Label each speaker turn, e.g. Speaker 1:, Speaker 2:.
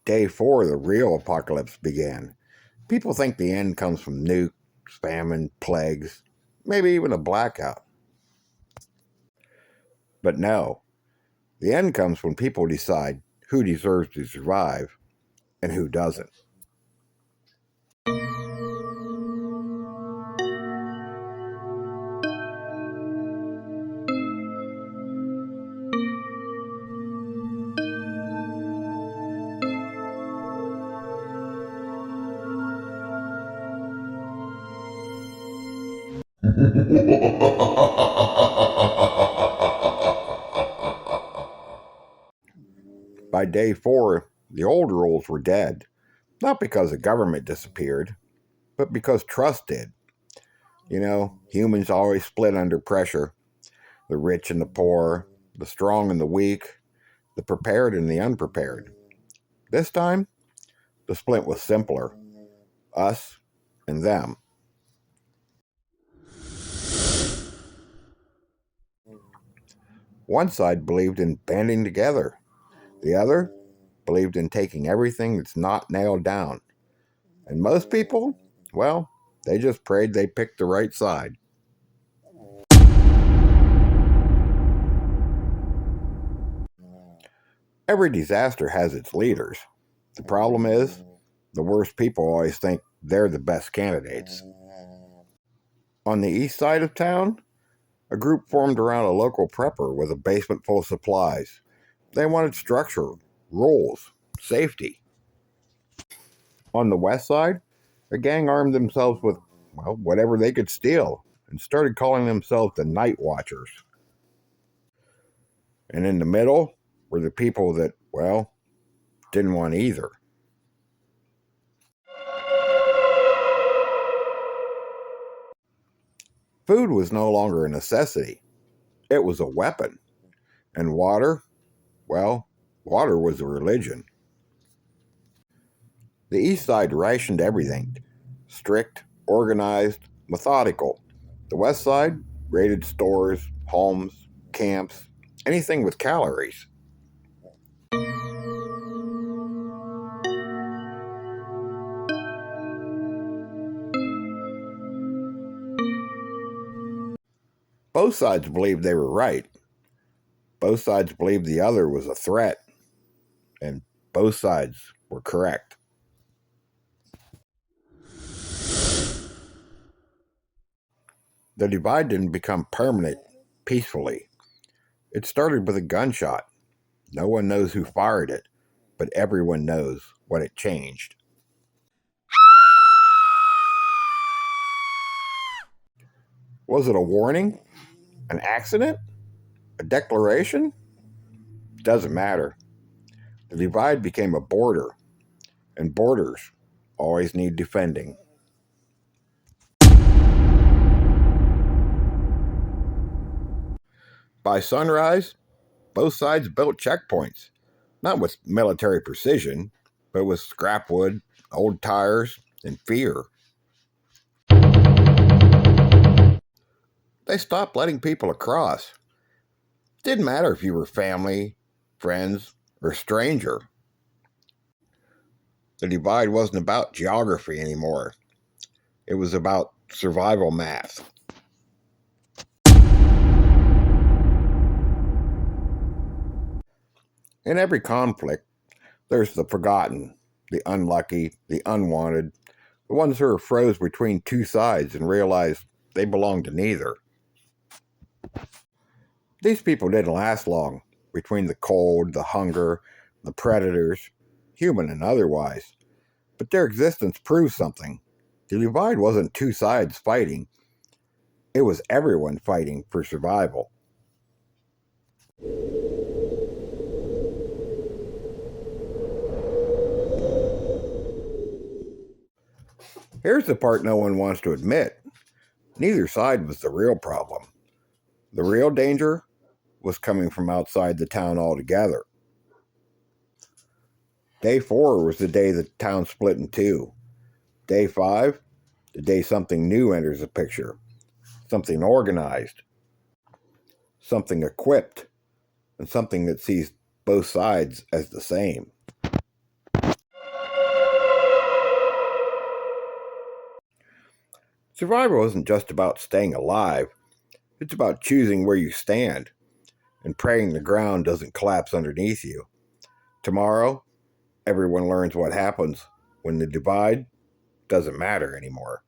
Speaker 1: Day 4, the real apocalypse began. People think the end comes from nukes, famine, plagues, maybe even a blackout. But no, the end comes when people decide who deserves to survive and who doesn't. By day 4, the old rules were dead, not because the government disappeared, but because trust did. You know, humans always split under pressure: the rich and the poor, the strong and the weak, the prepared and the unprepared. This time, the split was simpler: us and them. One side believed in banding together, the other believed in taking everything that's not nailed down. And most people, well, they just prayed they picked the right side. Every disaster has its leaders. The problem is, the worst people always think they're the best candidates. On the east side of town, a group formed around a local prepper with a basement full of supplies. They wanted structure, rules, safety. On the west side, a gang armed themselves with, well, whatever they could steal and started calling themselves the Night Watchers. And in the middle were the people that, well, didn't want either. Food was no longer a necessity, it was a weapon. And water, well, water was a religion. The east side rationed everything: strict, organized, methodical. The west side raided stores, homes, camps, anything with calories. Both sides believed they were right. Both sides believed the other was a threat. And both sides were correct. The divide didn't become permanent peacefully. It started with a gunshot. No one knows who fired it, but everyone knows what it changed. Was it a warning? An accident? A declaration? Doesn't matter. The divide became a border, and borders always need defending. By sunrise, both sides built checkpoints, not with military precision, but with scrap wood, old tires, and fear. They stopped letting people across. Didn't matter if you were family, friends, or stranger. The divide wasn't about geography anymore. It was about survival math. In every conflict, there's the forgotten, the unlucky, the unwanted, the ones who are froze between two sides and realize they belong to neither. These people didn't last long between the cold, the hunger, the predators, human and otherwise. But their existence proves something. The divide wasn't two sides fighting, it was everyone fighting for survival. Here's the part no one wants to admit: neither side was the real problem. The real danger was coming from outside the town altogether. Day 4 was the day the town split in two. Day 5, the day something new enters the picture. Something organized, something equipped, and something that sees both sides as the same. Survival isn't just about staying alive, it's about choosing where you stand and praying the ground doesn't collapse underneath you. Tomorrow, everyone learns what happens when the divide doesn't matter anymore.